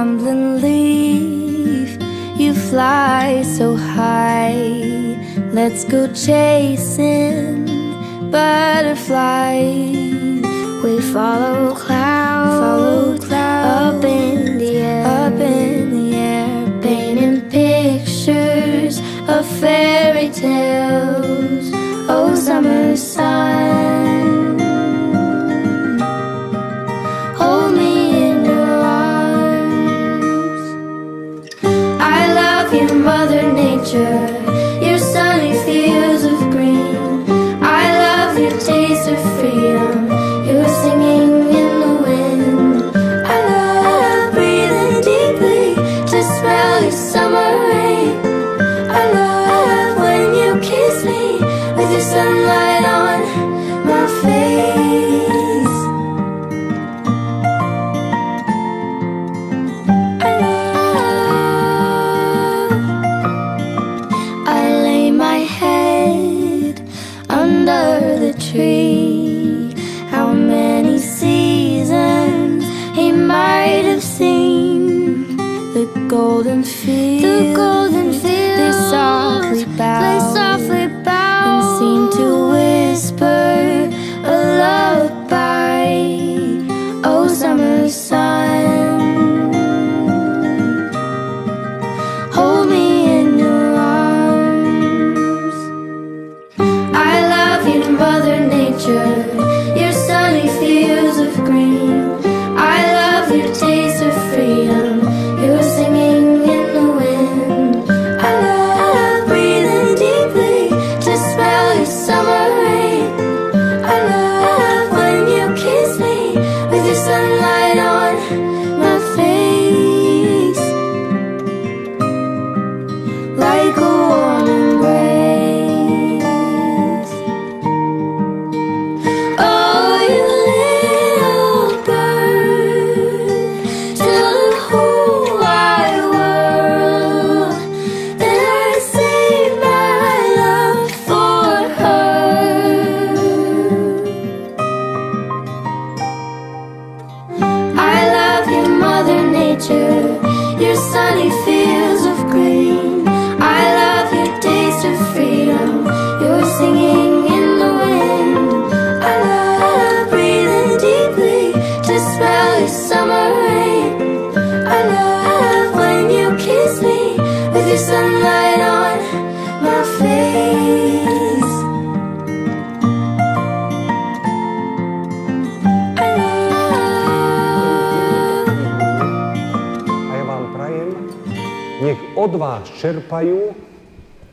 trembling leaf, you fly so high. Let's go chasing butterflies. We follow clouds, up in the air, painting pictures of fairy tales. Oh, summer sun, hold me in your arms. I love you, Mother Nature, your sunny fields of green. I love your taste of freedom, your singing in the wind. I love breathing deeply to smell your summer rain. I love when you kiss me with your sunlight on my face. I lay my head under the tree. How many seasons he might have seen. The golden fields, they softly bow, and seem to whisper a lullaby. Oh, summer sun, hold me in your arms. I love you, Mother Nature, your sunny fields of green. I love your taste of freedom, your singing in the wind. I love breathing deeply to smell your summer rain. I love when you kiss me with your sunlight on my face. Like a warm embrace. Oh, you little bird, tell the whole wide world that I save my love for her. I love you, Mother Nature, your sunny fields of green. I love your taste of freedom, your singing in the wind. I love breathing deeply to smell your summer rain. I love when you kiss me with your sunlight on my face. I love. A ja vám prajem, nech od vás čerpajú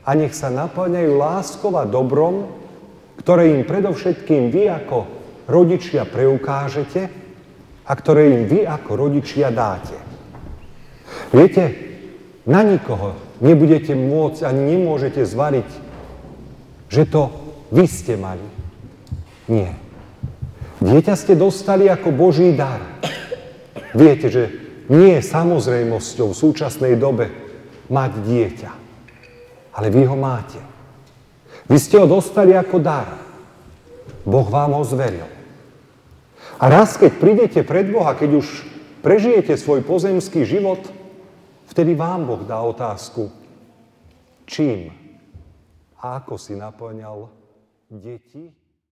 a nech sa naplňajú láskou a dobrom, ktoré im predovšetkým vy ako rodičia preukážete a ktoré im vy ako rodičia dáte. Viete, na nikoho nebudete môcť ani nemôžete zvaliť, že to vy ste mali. Nie. Dieťa ste dostali ako Boží dar. Viete, že nie je samozrejmosťou v súčasnej dobe mať dieťa, ale vy ho máte. Vy ste ho dostali ako dar. Boh vám ho zveril. A raz, keď prídete pred Boha, keď už prežijete svoj pozemský život, vtedy vám Boh dá otázku, čím a ako si naplňal deti.